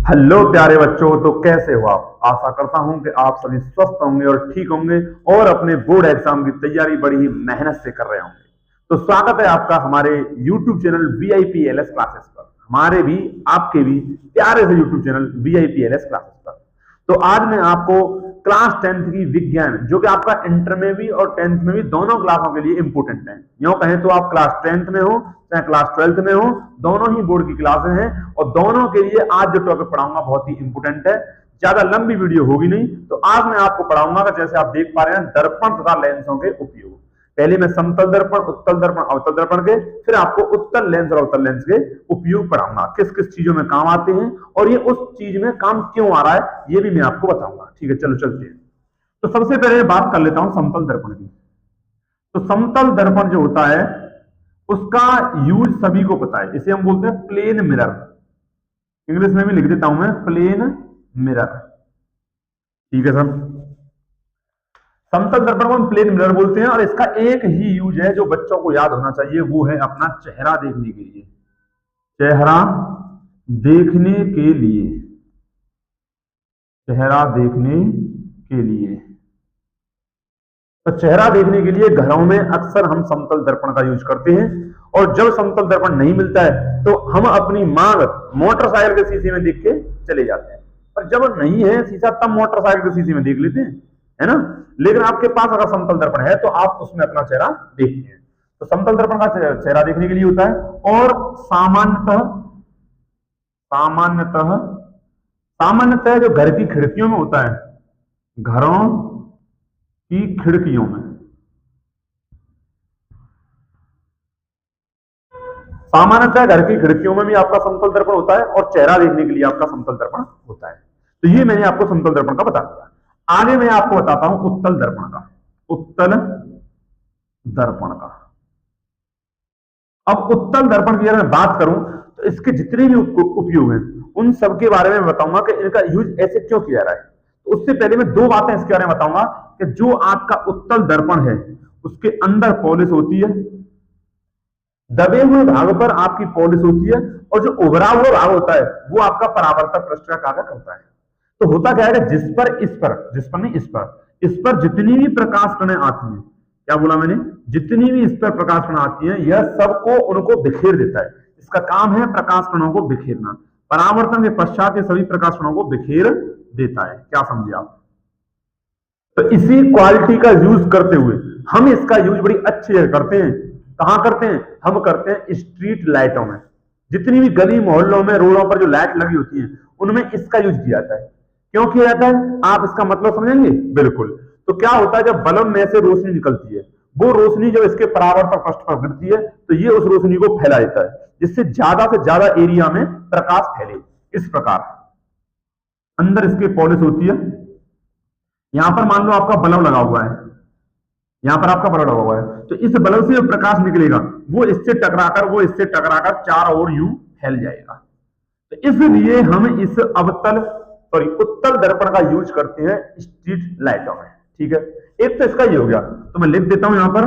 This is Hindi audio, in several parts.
हेलो प्यारे बच्चों, तो कैसे हो आप। आशा करता हूं कि आप सभी स्वस्थ होंगे और ठीक होंगे और अपने बोर्ड एग्जाम की तैयारी बड़ी ही मेहनत से कर रहे होंगे। तो स्वागत है आपका हमारे YouTube चैनल VIPLS क्लासेस पर, हमारे भी आपके भी प्यारे से YouTube चैनल VIPLS क्लासेस पर। तो आज मैं आपको क्लास 10th की विज्ञान, जो कि आपका इंटर में भी और 10th में भी दोनों क्लासों के लिए इंपोर्टेंट है। यूं कहें तो आप क्लास 10th में हो चाहे क्लास 12th में हो, दोनों ही बोर्ड की क्लासेस हैं और दोनों के लिए आज जो टॉपिक पढ़ाऊंगा बहुत ही इंपोर्टेंट है। ज्यादा लंबी वीडियो होगी नहीं, तो आज मैं आपको पढ़ाऊंगा कि जैसे आप देख पा रहे हैं दर्पण तथा लेंसों के उपयोग। पहले मैं समतल दर्पण, उत्तल दर्पण, अवतल दर्पण के, फिर आपको उत्तल लेंस और अवतल लेंस के उपयोग पढ़ाऊंगा, किस किस चीजों में काम आते हैं और ये उस चीज में काम क्यों आ रहा है ये भी मैं आपको बताऊंगा। ठीक है, चलो चलते हैं। तो सबसे पहले बात कर लेता हूं समतल दर्पण की। तो समतल दर्पण जो होता है उसका यूज सभी को पता है, इसे हम बोलते हैं प्लेन मिरर। इंग्लिश में भी लिख देता हूं मैं, प्लेन मिरर। ठीक है सर, समतल दर्पण को हम प्लेन मिरर बोलते हैं और इसका एक ही यूज है जो बच्चों को याद होना चाहिए, वो है अपना चेहरा देखने के लिए। चेहरा देखने के लिए, चेहरा देखने के लिए। तो चेहरा देखने के लिए घरों में अक्सर हम समतल दर्पण का यूज करते हैं और जब समतल दर्पण नहीं मिलता है तो हम अपनी मांग मोटरसाइकिल के शीशे में देख के चले जाते हैं। पर जब नहीं है शीशा तब मोटरसाइकिल के शीशे में देख लेते हैं, है ना। लेकिन आपके पास अगर समतल दर्पण है तो आप उसमें अपना चेहरा देखते हैं। तो समतल दर्पण का चेहरा देखने के लिए होता है और सामान्यतः जो घर की खिड़कियों में होता है, घरों की खिड़कियों में, सामान्यतः घर की खिड़कियों में भी आपका समतल दर्पण होता है और चेहरा देखने के लिए आपका समतल दर्पण होता है। तो ये मैंने आपको समतल दर्पण का बता दिया। आगे मैं आपको बताता हूं उत्तल दर्पण का। उत्तल दर्पण का, अब उत्तल दर्पण की अगर मैं बात करूं तो इसके जितने भी उपयोग हैं उन सब के बारे में बताऊंगा कि इनका यूज ऐसे क्यों किया जा रहा है। तो उससे पहले मैं दो बातें इसके बारे में बताऊंगा कि जो आपका उत्तल दर्पण है उसके अंदर पॉलिश होती है, दबे हुए भाग पर आपकी पॉलिश होती है और जो उभरा हुआ भाग होता है वो आपका परावर्तक पृष्ठ का कार्य करता है। तो होता क्या है, जिस पर जितनी भी प्रकाश किरणें आती हैं, क्या बोला मैंने, जितनी भी इस पर प्रकाश किरणें आती हैं यह सबको उनको बिखेर देता है। इसका काम है प्रकाश किरणों को बिखेरना। परावर्तन के पश्चात ये सभी प्रकाश किरणों को बिखेर देता है। क्या समझे आप। तो इसी क्वालिटी का यूज करते हुए हम इसका यूज बड़ी अच्छी जगह करते हैं। कहां करते हैं, हम करते हैं स्ट्रीट लाइटों में। जितनी भी गली मोहल्लों में रोडों पर जो लाइट लगी होती है उनमें इसका यूज किया जाता है। क्यों किया जाता है आप इसका मतलब समझेंगे, बिल्कुल। तो क्या होता है, जब बल्ब में से रोशनी निकलती है वो रोशनी जब इसके परावर्तक पृष्ठ पर गिरती है तो ये उस रोशनी को फैला देता है जिससे ज्यादा से ज्यादा एरिया में प्रकाश फैले। इस प्रकार अंदर इसके पॉलिश होती है। यहां पर मान लो आपका बल्ब लगा हुआ है, यहां पर आपका बल्ब लगा हुआ है, तो इस बल्ब से जो प्रकाश निकलेगा वो इससे टकराकर चारों ओर यूं फैल जाएगा। तो इसलिए हम इस उत्तल दर्पण का यूज करते हैं स्ट्रीट लाइटों में। ठीक है, एक तो इसका ये हो गया, तो मैं लिख देता हूं यहां पर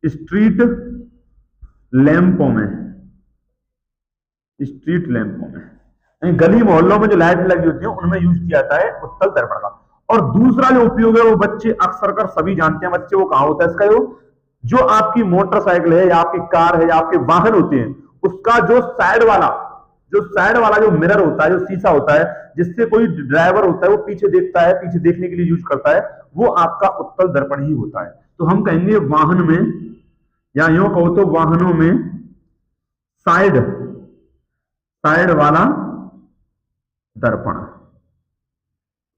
स्ट्रीट लैंपों में, स्ट्रीट लैंपों में, गली मोहल्लों में जो लाइट लगी होती है उनमें यूज किया जाता है उत्तल दर्पण का। और दूसरा जो उपयोग है वो बच्चे अक्सर कर सभी जानते हैं, बच्चे वो कहां होता है इसका, जो आपकी मोटरसाइकिल है या आपकी कार है या आपके वाहन होते हैं उसका जो साइड वाला जो मिरर होता है, जो शीशा होता है, जिससे कोई ड्राइवर होता है वो पीछे देखता है, पीछे देखने के लिए यूज करता है, वो आपका उत्तल दर्पण ही होता है। तो हम कहेंगे वाहन में, या यूं कहो तो वाहनों में साइड वाला दर्पण।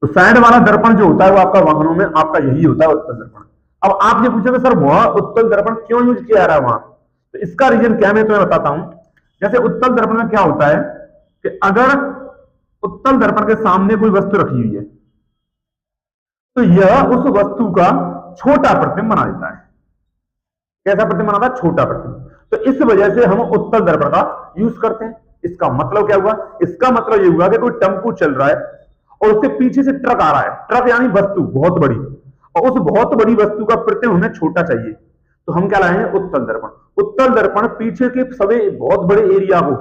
तो साइड वाला दर्पण जो होता है वो आपका वाहनों में आपका यही होता है उत्तल दर्पण। अब आप ये पूछोगे सर वह उत्तल दर्पण क्यों यूज किया जा रहा है वहां, तो इसका रीजन क्या है मैं तुम्हें बताता हूं। जैसे उत्तल दर्पण में क्या होता है कि अगर उत्तल दर्पण के सामने कोई वस्तु रखी हुई है तो यह उस वस्तु का छोटा प्रतिबिंब बना देता है। कैसा प्रतिबिंब बनाता है, छोटा प्रतिबिंब। तो इस वजह से हम उत्तल दर्पण का यूज करते हैं। इसका मतलब क्या हुआ, इसका मतलब ये हुआ कि कोई टेम्पू चल रहा है और उसके पीछे से ट्रक आ रहा है, ट्रक यानी वस्तु बहुत बड़ी, और उस बहुत बड़ी वस्तु का प्रतिबिंब हमें छोटा चाहिए, तो हम क्या लाएंगे उत्तल दर्पण। उत्तल दर्पण पीछे के सभी बहुत बड़े एरिया को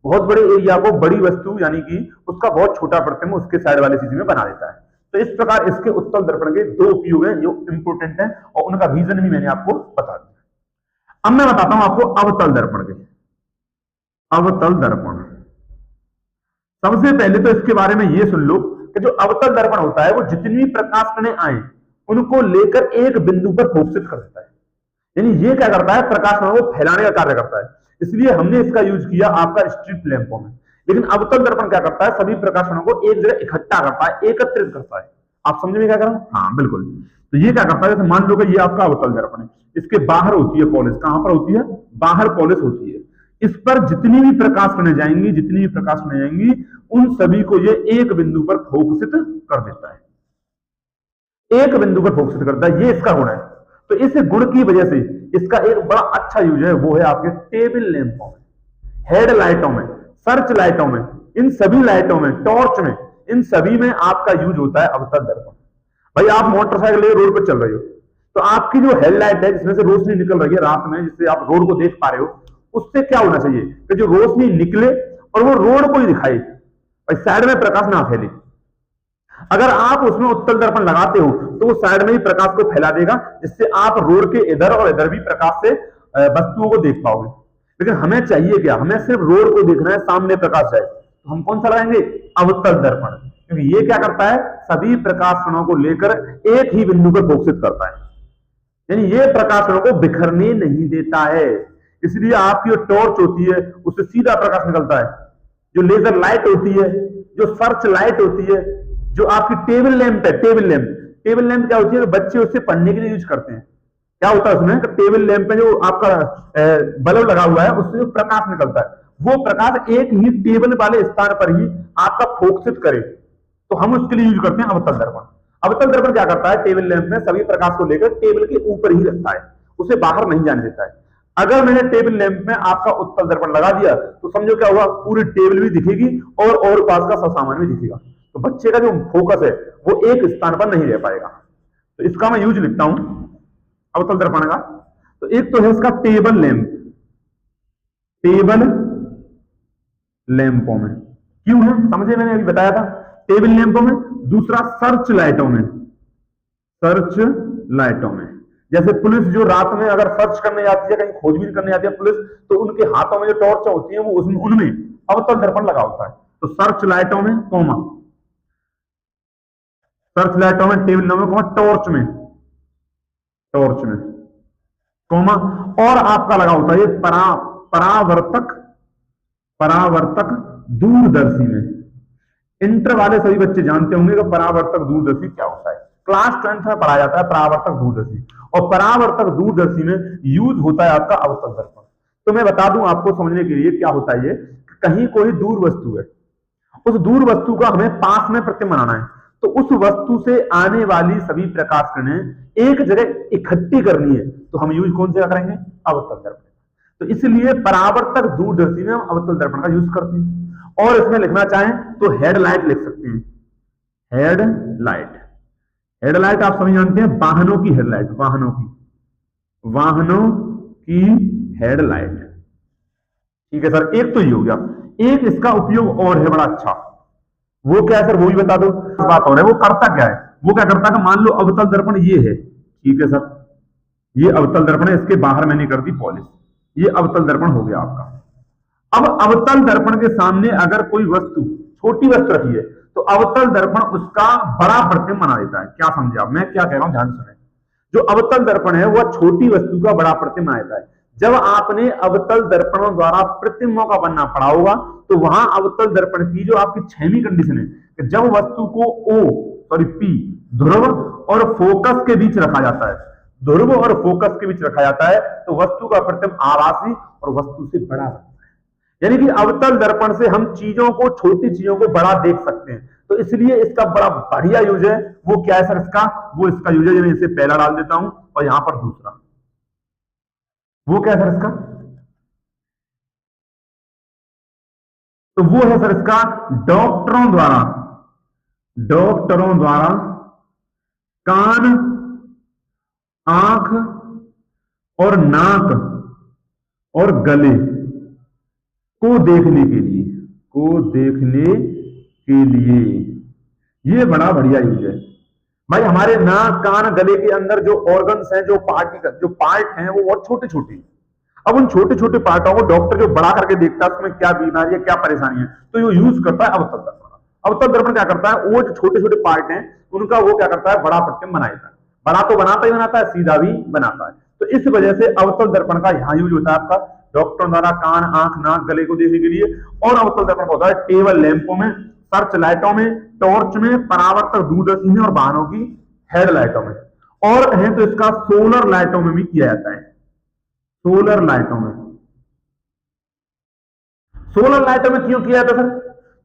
बहुत बड़े एरिया को बड़ी वस्तु यानी कि उसका बहुत छोटा प्रतिबिंब उसके साइड वाले शीशे में बना देता है। तो इस प्रकार इसके उत्तल दर्पण के दो उपयोग हैं जो इंपोर्टेंट हैं और उनका रीजन भी मैंने आपको बता दिया। अब मैं बताता हूं आपको अवतल दर्पण के। अवतल दर्पण, सबसे पहले तो इसके बारे में ये सुन लो कि जो अवतल दर्पण होता है वो जितनी भी प्रकाश किरणें आए उनको लेकर एक बिंदु पर फोकसित कर देता है। यानी ये क्या करता है, प्रकाश किरणों को फैलाने का कार्य करता है। इसलिए हमने इसका यूज किया आपका स्ट्रीट लैंपों में। लेकिन अवतल दर्पण क्या करता है, सभी प्रकाश किरणों को एक जगह इकट्ठा करता है, एकत्रित करता है। आप समझ में क्या कर रहा हूं? हाँ बिल्कुल। तो ये क्या करता है, जैसे मान लो कि ये आपका अवतल दर्पण है, इसके बाहर होती है पॉलिश। कहां पर होती है? बाहर पॉलिश होती है। इस पर जितनी भी प्रकाश किरणें जाएंगी, जितनी भी प्रकाश किरणें जाएंगी, उन सभी को ये एक बिंदु पर फोकसित कर देता है। एक बिंदु पर फोकसित करता है, ये इसका गुण है। तो इस गुण की वजह से इसका एक बड़ा अच्छा यूज है, वो है आपके टेबल लैंपों में, हेड लाइटों में, सर्च लाइटों में, इन सभी लाइटों में, टॉर्च में, इन सभी में आपका यूज होता है अवतल दर्पण। भाई आप मोटरसाइकिल लेकर रोड पर चल रहे हो, तो आपकी जो हेडलाइट है जिसमें से रोशनी निकल रही है रात में, जिससे आप रोड को देख पा रहे हो, उससे क्या होना चाहिए कि जो रोशनी निकले और वो रोड को ही दिखाए, भाई साइड में प्रकाश ना फैले। अगर आप उसमें उत्तल दर्पण लगाते हो तो वो साइड में ही प्रकाश को फैला देगा, जिससे आप रोड के इधर और इधर भी प्रकाश से वस्तुओं को देख पाओगे। लेकिन हमें चाहिए क्या, हमें सिर्फ रोड को देखना है, सामने प्रकाश जाए, तो हम कौन सा लगाएंगे? अवतल दर्पण। क्योंकि ये क्या करता है, सभी प्रकाश किरणों को लेकर एक ही बिंदु पर फोकसित करता है। यानी ये प्रकाश किरणों को बिखरने नहीं देता है। इसलिए आपकी जो टॉर्च होती है उससे सीधा प्रकाश निकलता है। जो लेजर लाइट होती है, जो सर्च लाइट होती है, जो आपकी टेबल लैंप है, टेबल लैंप क्या होती है, बच्चे उससे पढ़ने के लिए यूज करते हैं। क्या होता है उसमें, टेबल लैंप में जो आपका बल्ब लगा हुआ है उससे जो प्रकाश निकलता है, वो प्रकाश एक ही टेबल वाले स्थान पर ही आपका फोकसित करे, तो हम उसके लिए यूज करते हैं अवतल दर्पण। अवतल दर्पण क्या करता है, टेबल लैंप में सभी प्रकाश को लेकर टेबल के ऊपर ही रखता है, उसे बाहर नहीं जाने देता है। अगर मैंने टेबल लैंप में आपका उत्तल दर्पण लगा दिया तो समझो क्या होगा, पूरी टेबल भी दिखेगी और पास का सब सामान भी दिखेगा। तो बच्चे का जो फोकस है वो एक स्थान पर नहीं रह पाएगा। तो इसका मैं यूज लिखता हूं अवतल दर्पण का। तो एक तो है इसका टेबल लैंप, टेबल लैंपों में क्यों है समझे, मैंने अभी बताया था, टेबल लैंपों में। दूसरा सर्च लाइटों में, सर्च लाइटों में, जैसे पुलिस जो रात में अगर सर्च करने जाती है, कहीं खोजबीन करने जाती है पुलिस, तो उनके हाथों में जो टॉर्च होती है वो उनमें अवतल दर्पण लगा होता है। तो सर्च लाइटों में कोमा, सर्च लाइटों में, टेबल लैंपों में, टॉर्च में, टॉर्च में कोमा, और आपका लगा होता है ये परावर्तक, परावर्तक दूरदर्शी में। इंटर वाले सभी बच्चे जानते होंगे कि परावर्तक दूरदर्शी क्या होता है, क्लास 10th में पढ़ाया जाता है परावर्तक दूरदर्शी। और परावर्तक दूरदर्शी में यूज होता है आपका अवतल दर्पण। तो मैं बता दूं आपको समझने के लिए क्या होता है ये, कहीं कोई दूर वस्तु है, उस दूर वस्तु का हमें पास में प्रतिबिंब बनाना है, तो उस वस्तु से आने वाली सभी प्रकाश किरणें एक जगह इकट्ठी करनी है, तो हम यूज कौन से करेंगे, अवतल दर्पण। तो इसलिए परावर्तक दूरदर्शी में हम अवतल दर्पण का यूज करते हैं। और इसमें लिखना चाहें तो हेडलाइट लिख सकते हैं, हेडलाइट। हेडलाइट आप सभी जानते हैं, वाहनों की हेडलाइट, वाहनों की हेडलाइट। ठीक है सर, एक तो ये हो गया। एक इसका उपयोग और है बड़ा अच्छा, वो क्या है सर, वो भी बता दो। बात हो रहा है वो करता क्या है, वो क्या करता है, मान लो अवतल दर्पण ये है, ठीक है सर, ये अवतल दर्पण है, इसके बाहर मैंने कर दी पॉलिश, ये अवतल दर्पण हो गया आपका। अब अवतल दर्पण के सामने अगर कोई वस्तु, छोटी वस्तु रखी है, तो अवतल दर्पण उसका बड़ा प्रतिबिंब बना देता है। क्या समझे आप, मैं क्या कह रहा हूं, ध्यान सुने। जो अवतल दर्पण है वह छोटी वस्तु का बड़ा प्रतिबिंब बना देता है। जब आपने अवतल दर्पणों द्वारा प्रतिबिंबों का बनना पढ़ा होगा, तो वहां अवतल दर्पण की जो आपकी 6वीं कंडीशन है कि जब वस्तु को पी ध्रुव और फोकस के बीच रखा जाता है, ध्रुव और फोकस के बीच रखा जाता है, तो वस्तु का प्रतिबिंब आभासी और वस्तु से बड़ा बनता है। यानी कि अवतल दर्पण से हम चीजों को, छोटी चीजों को बड़ा देख सकते हैं। तो इसलिए इसका बड़ा बढ़िया यूज है। वो क्या है सर इसका, वो इसका यूज है, मैं इसे पहला डाल देता हूं और यहां पर दूसरा, वो क्या है सर इसका, तो वो है सर इसका डॉक्टरों द्वारा कान, आंख और नाक और गले को देखने के लिए, को देखने के लिए। ये बड़ा बढ़िया यूज है भाई। हमारे नाक कान गले के अंदर जो ऑर्गन्स हैं, जो पार्ट हैं, वो बहुत छोटे छोटे। अब उन छोटे छोटे पार्टों को डॉक्टर जो बड़ा करके देखता है उसमें क्या बीमारी है, क्या परेशानी है, तो ये यूज करता है अवतल दर्पण। अवतल दर्पण क्या करता है, वो जो छोटे छोटे पार्ट हैं उनका वो क्या करता है, बड़ा प्रतिबिंब बनाता है। बड़ा तो बनाता ही बनाता है, सीधा भी बनाता है। तो इस वजह से अवतल दर्पण का यहाँ यूज होता है आपका डॉक्टर द्वारा कान, आंख, नाक, गले को देखने के लिए। और अवतल दर्पण होता है टेबल लैंपों में, सर्च लाइटों में, टॉर्च में, परावर्तक दूरदर्शी में और वाहनों की हेडलाइटों में। और है तो इसका सोलर लाइटों में भी किया जाता है। सोलर लाइटों में, सोलर लाइटों में क्यों किया जाता है सर?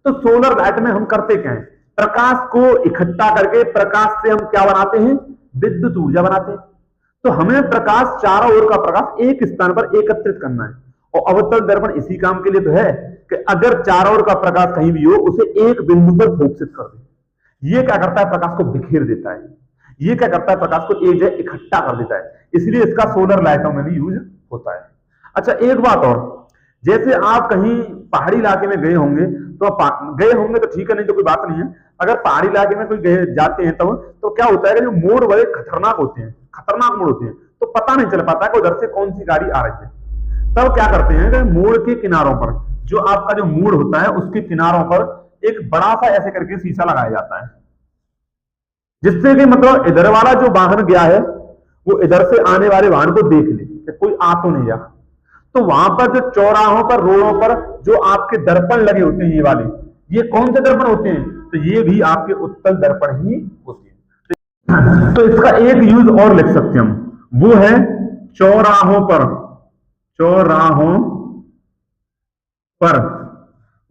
तो सोलर लाइट में हम करते क्या है, प्रकाश को इकट्ठा करके प्रकाश से हम क्या बनाते हैं, विद्युत ऊर्जा बनाते हैं। तो हमें प्रकाश, चारों ओर का प्रकाश एक स्थान पर एकत्रित करना है। और अवतल दर्पण इसी काम के लिए तो है कि अगर चारों ओर का प्रकाश कहीं भी हो उसे एक बिंदु पर फोकसित कर दे। ये क्या करता है, प्रकाश को बिखेर देता है। ये क्या करता है, प्रकाश को एक जगह इकट्ठा कर देता है। इसलिए इसका सोलर लाइटों में भी यूज होता है। अच्छा एक बात और, जैसे आप कहीं पहाड़ी इलाके में गए होंगे तो ठीक है, नहीं तो कोई बात नहीं है। अगर पहाड़ी इलाके में कोई जाते हैं तो क्या होता है कि जो मोड़ बड़े खतरनाक होते हैं, खतरनाक मोड़ होते हैं, तो पता नहीं चल पाता कि उधर से कौन सी गाड़ी आ रही है। तब क्या करते हैं कि मोड़ के किनारों पर, जो आपका जो मोड़ होता है उसके किनारों पर एक बड़ा सा ऐसे करके शीशा लगाया जाता है, जिससे कि मतलब इधर वाला जो वाहन गया है वो इधर से आने वाले वाहन को देख ले कि कोई आ तो नहीं रहा। तो वहां पर जो चौराहों पर, रोडों पर जो आपके दर्पण लगे होते हैं, ये वाले, ये कौन से दर्पण होते हैं? तो ये भी आपके उत्तल दर्पण ही होते हैं। तो इसका एक यूज और लिख सकते हैं हम, वो है चौराहों पर, चौराहों पर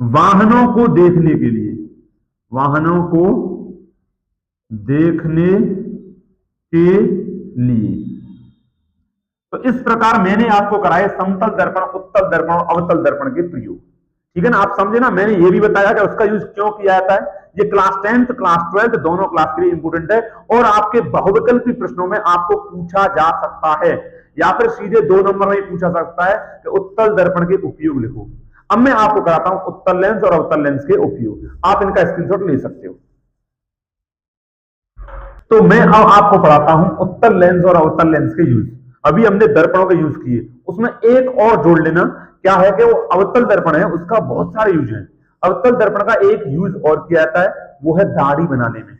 वाहनों को देखने के लिए, वाहनों को देखने के लिए। तो इस प्रकार मैंने आपको कराए समतल दर्पण, उत्तल दर्पण और अवतल दर्पण के प्रयोग। ठीक है ना, आप समझे ना। मैंने ये भी बताया कि उसका यूज क्यों किया जाता है। ये क्लास 10th, क्लास 12th दोनों क्लास के लिए इंपोर्टेंट है और आपके बहुविकल्पी प्रश्नों में आपको पूछा जा सकता है, या फिर सीधे 2 नंबर में पूछा सकता है कि उत्तल दर्पण के उपयोग लिखो। अब मैं आपको कराता हूं उत्तल लेंस और अवतल लेंस के उपयोग। आप इनका स्क्रीनशॉट ले सकते हो। तो मैं अब आपको पढ़ाता हूं उत्तल लेंस और अवतल लेंस के यूज। अभी हमने दर्पणों के यूज किए, उसमें एक और जोड़ लेना, क्या है कि वो अवतल दर्पण है, उसका बहुत सारे यूज है। अवतल दर्पण का एक यूज और किया जाता है, वो है दाढ़ी बनाने में।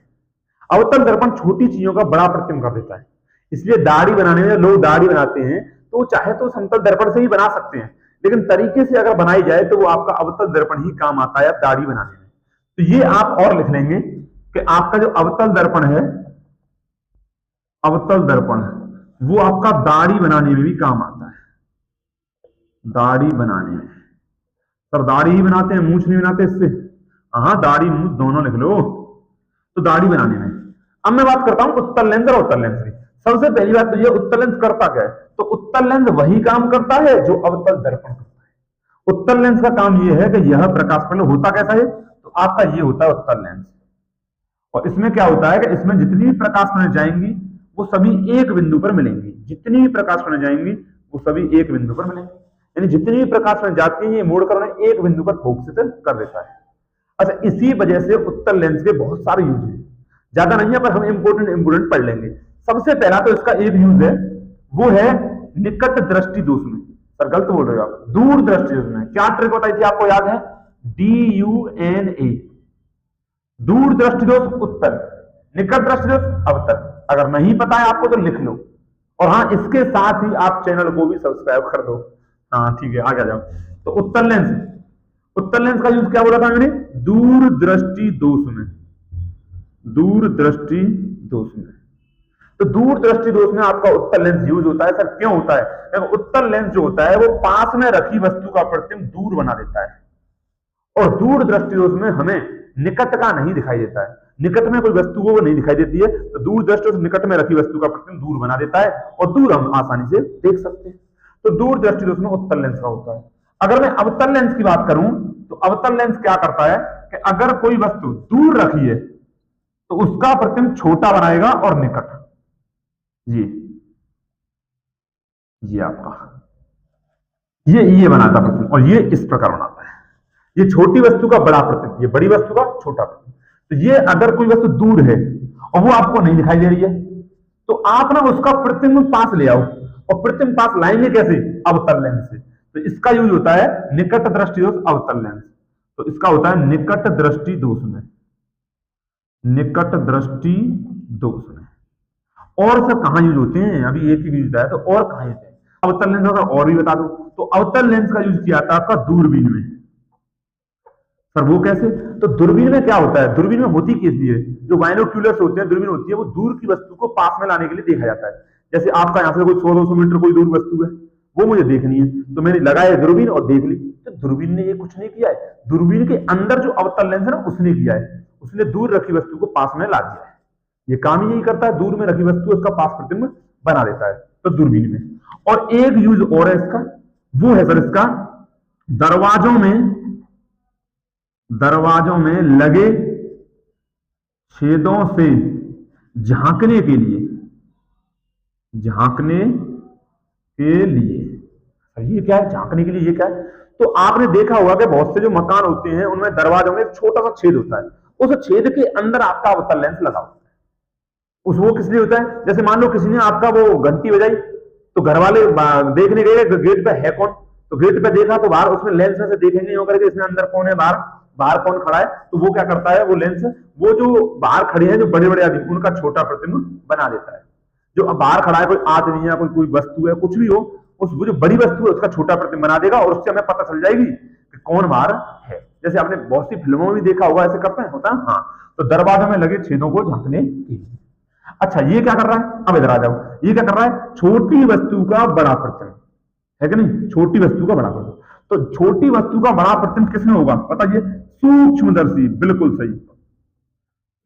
अवतल दर्पण छोटी चीजों का बड़ा प्रतिबिंब कर देता है, इसलिए दाढ़ी बनाने में लोग दाढ़ी बनाते हैं तो चाहे तो समतल दर्पण से ही बना सकते हैं, लेकिन तरीके से अगर बनाई जाए तो वो आपका अवतल दर्पण ही काम आता है दाढ़ी बनाने में। तो ये आप और लिख लेंगे कि आपका जो अवतल दर्पण है, अवतल दर्पण वो आपका दाढ़ी बनाने में भी काम आता है। दाढ़ी बनाने में, सर दाढ़ी ही बनाते हैं, मूछ नहीं बनाते इससे? हाँ, दाढ़ी मूछ दोनों लिख लो। तो दाढ़ी बनाने में। अब मैं बात करता हूं उत्तल लेंस और अवतल लेंस की। सबसे पहली बात तो ये, उत्तल लेंस करता क्या है? तो उत्तल लेंस वही काम करता है जो अवतल दर्पण करता है। उत्तल लेंस का काम यह है कि यह प्रकाश पहले होता कैसा है, तो आपका ये होता है उत्तल लेंस। और इसमें क्या होता है कि इसमें जितनी भी प्रकाश किरणें जाएंगी वो सभी एक बिंदु पर मिलेंगी। जितनी भी प्रकाश किरणें जाएंगी वो सभी एक बिंदु पर मिलेंगी, यानी जितनी भी प्रकाश किरणें जाती हैं ये मोड़कर उन्हें एक बिंदु पर फोकसित कर देता है। अच्छा, इसी वजह से उत्तल लेंस के बहुत सारे यूज हैं, ज्यादा नहीं है पर हम इंपोर्टेंट पढ़ लेंगे। सबसे पहला तो इसका एक यूज है, वो है निकट दृष्टि दोष में। सर गलत बोल रहे हो आप, दूर दृष्टि दोष में। क्या ट्रिक बताई थी आपको याद है? DUNA, दूर दृष्टि दोष उत्तल, निकट दृष्टि दोष अवतल। अगर नहीं पता है आपको तो लिख लो। और हाँ, इसके साथ ही आप चैनल को भी सब्सक्राइब कर दो। हाँ ठीक है, आगे जाओ। तो उत्तल लेंस, उत्तल लेंस का यूज क्या बोला था मैंने? दूर दृष्टि दोष में, दूर दृष्टि दोष में। तो दूर दृष्टि दोष में आपका उत्तल लेंस यूज होता है। सर क्यों होता है? उत्तल लेंस जो होता है वो पास में रखी वस्तु का प्रतिबिंब दूर बना देता है, और दूर दृष्टि दोष में हमें निकट का नहीं दिखाई देता है। निकट में कोई वस्तु वो नहीं दिखाई देती है, तो दूर दृष्टि दोष निकट में रखी वस्तु का प्रतिबिंब दूर बना देता है और दूर हम आसानी से देख सकते हैं। तो दूर दृष्टि दोष में उत्तल लेंस का होता है। अगर मैं अवतल लेंस की बात करूं तो अवतल लेंस क्या करता है कि अगर कोई वस्तु दूर रखी है तो उसका प्रतिबिंब छोटा बनाएगा और निकट, ये आपका ये बनाता प्रतिबिंब, और ये इस प्रकार बनाता है। ये छोटी वस्तु का बड़ा प्रतिबिंब, ये बड़ी वस्तु का छोटा प्रतिबिंब। तो ये अगर कोई वस्तु दूर है और वो आपको नहीं दिखाई दे रही है, तो आप ना उसका प्रतिबिंब पास ले आओ, और प्रतिबिंब पास लाएंगे कैसे? अवतल लेंस से। तो इसका यूज होता है निकट दृष्टि दोष अवतल लेंस। तो इसका होता है निकट दृष्टि दोष में, निकट दृष्टि दोष में। और सब कहां यूज होते हैं? अभी एक ही यूज है, तो और कहां होते हैं? अवतल लेंस अगर और भी बता दो, तो अवतल लेंस का यूज किया था आपका दूरबीन में। सर वो कैसे? तो दूरबीन में क्या होता है? दूरबीन में होती किस लिए? जो बाइनोक्यूलर्स होते हैं, दूरबीन होती है, वो दूर की वस्तु को पास में लाने के लिए देखा जाता है। जैसे आपका यहां से कोई 100-200 मीटर कोई दूर वस्तु है, वो मुझे देखनी है, तो मैंने लगाया दूरबीन और देख ली। तो दूरबीन ने ये कुछ नहीं किया है, दूरबीन के अंदर जो अवतल लेंस है ना, उसने किया है, उसने दूर रखी वस्तु को पास में ला दिया है। ये काम ही यही करता है, दूर में रखी वस्तु उसका पास प्रतिबिंब बना देता है, तो दूरबीन में। और एक यूज और है इसका, वो है सर इसका दरवाजों में लगे छेदों से झांकने के लिए, झांकने के लिए। ये क्या है? झांकने के लिए ये क्या है? तो आपने देखा होगा कि बहुत से जो मकान होते हैं उनमें दरवाजों में एक छोटा सा छेद होता है, उस छेद के अंदर आपका अवतल लेंस लगा होता है। उस वो किस लिए होता है? जैसे मान लो किसी ने आपका वो घंटी बजाई, तो घर वाले देखने गए गेट पे है कौन, तो गेट पे देखा तो बाहर उसमें लेंस में से देखेंगे होकर के इसमें अंदर कौन है, बाहर कौन खड़ा है। तो वो क्या करता है, वो लेंस वो जो बाहर खड़े हैं जो बड़े बड़े आदमी, उनका छोटा प्रतिबिंब बना देता है। जो अब बाहर खड़ा है कोई आदमी या कोई वस्तु है, कुछ भी हो, उस वो जो बड़ी वस्तु है उसका छोटा प्रतिबिंब बना देगा, और उससे हमें पता चल जाएगी कि कौन बाहर है। जैसे आपने बहुत सी फिल्मों में भी देखा होगा, ऐसे करते हैं, होता है। हाँ, तो दरवाजे में लगे छेदों को झांकने के लिए। अच्छा, ये क्या कर रहा है? अब इधर आ जाओ, ये क्या कर रहा है? छोटी वस्तु का बड़ा प्रतिबिंब है कि नहीं? छोटी वस्तु का बड़ा प्रतिबिंब। तो छोटी वस्तु का बड़ा प्रतिबिंब किसमें होगा बताइए? सूक्ष्मदर्शी, बिल्कुल सही,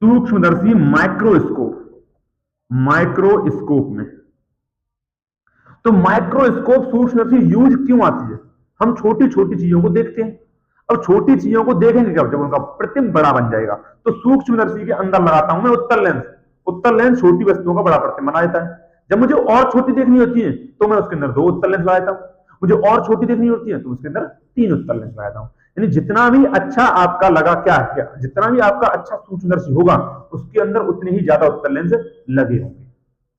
सूक्ष्मदर्शी माइक्रोस्कोप, माइक्रोस्कोप में। तो माइक्रोस्कोप सूक्ष्मदर्शी यूज क्यों आती है? हम छोटी छोटी चीजों को देखते हैं। अब छोटी चीजों को देखेंगे कब? जब उनका प्रतिबिंब बड़ा बन जाएगा। तो सूक्ष्मदर्शी के अंदर लगाता हूं मैं उत्तल लेंस, उत्तल लेंस छोटी वस्तुओं का बड़ा प्रतिबिंब बना देता है। जब मुझे और छोटी देखनी होती है तो मैं उसके अंदर 2 उत्तल लेंस लगाता हूं, मुझे और छोटी देखनी होती है तो उसके अंदर 3 उत्तल लेंस लगाता हूं। यानी जितना भी अच्छा आपका लगा क्या जितना भी आपका अच्छा सूक्ष्मदर्शी होगा, उसके अंदर उतने ही ज्यादा उत्तल लेंस लगे होंगे।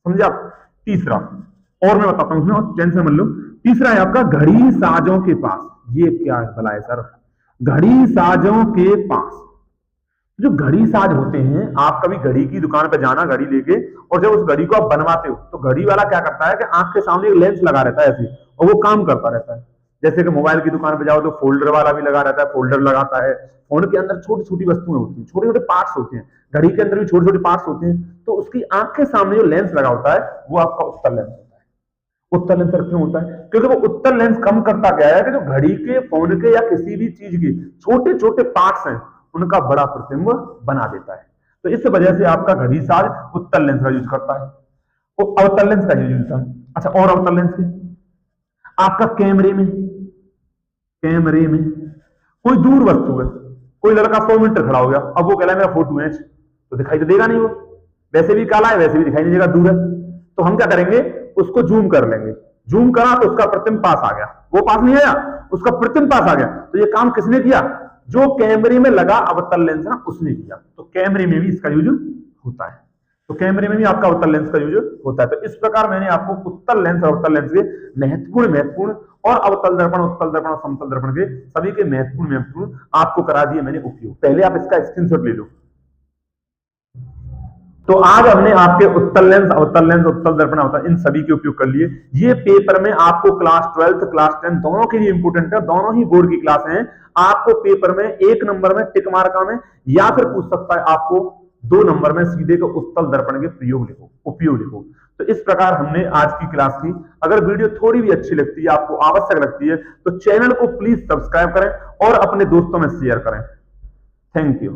समझे आप? तीसरा और मैं बताता हूं, उसमें टेंशन मत लो। तीसरा है आपका घड़ी साजों के पास। ये क्या भला है सर? घड़ी साजों के पास। जो घड़ी साज होते हैं, आप कभी घड़ी की दुकान पे जाना घड़ी लेके, और जब उस घड़ी को आप बनवाते हो तो घड़ी वाला क्या करता है कि आंख के सामने एक लेंस लगा रहता है ऐसे, और वो काम करता रहता है। जैसे कि मोबाइल की दुकान पे जाओ तो फोल्डर वाला भी लगा रहता है, फोल्डर लगाता है। फोन के अंदर छोटी छोटी वस्तुएं होती हैं, छोटे छोटे पार्ट्स होते हैं, घड़ी के अंदर भी छोटे छोटे पार्ट्स होते हैं। तो उसकी आंख के सामने जो लेंस लगा होता है वो आपका उत्तल लेंस होता है। उत्तल लेंस क्यों होता है? क्योंकि वो उत्तल लेंस कम करता क्या है कि जो घड़ी के, फोन के या किसी भी चीज के छोटे छोटे पार्ट्स हैं उनका बड़ा प्रतिबिंब बना देता है। तो इस वजह से आपका घड़ी साज उत्तल लेंस का यूज करता है, वो अवतल लेंस का यूज होता है। अच्छा, और अवतल लेंस के आपका कैमरे में कोई दूर वस्तु है, कोई लड़का 100 मीटर खड़ा हो गया, अब वो कह रहा है मेरा फोटो खींच, तो दिखाई तो देगा नहीं, वो वैसे भी काला है वैसे भी दिखाई नहीं देगा, दूर है। तो हम क्या करेंगे? उसको जूम कर लेंगे, जूम करा तो उसका प्रतिबिंब पास आ गया, वो पास नहीं आया, उसका प्रतिबिंब पास आ गया। तो ये काम किसने किया? जो कैमरे में लगा अवतल लेंस ना, उसने किया। तो कैमरे में भी इसका यूज होता है, तो कैमरे में भी आपका उत्तल लेंस का यूज होता है। तो इस प्रकार मैंने आपको उत्तल लेंस और अवतल लेंस के महत्वपूर्ण और अवतल दर्पण, उत्तल दर्पण और समतल दर्पण के सभी के महत्वपूर्ण आपको करा दिए मैंने उपयोग। पहले आप इसका स्क्रीनशॉट ले लो। तो आज हमने आपके उत्तल लेंस, अवतल लेंस, उत्तल दर्पण, अवतल, इन सभी के उपयोग कर लिए। ये पेपर में आपको क्लास 12, क्लास 10 दोनों के लिए इंपोर्टेंट है, दोनों ही बोर्ड की क्लास हैं। आपको पेपर में 1 नंबर में टिक मार्का में, या फिर पूछ सकता है आपको 2 नंबर में सीधे को उत्तल दर्पण के प्रयोग लिखो, उपयोग लिखो। तो इस प्रकार हमने आज की क्लास की। अगर वीडियो थोड़ी भी अच्छी लगती है, आपको आवश्यक लगती है, तो चैनल को प्लीज सब्सक्राइब करें और अपने दोस्तों में शेयर करें। Thank you.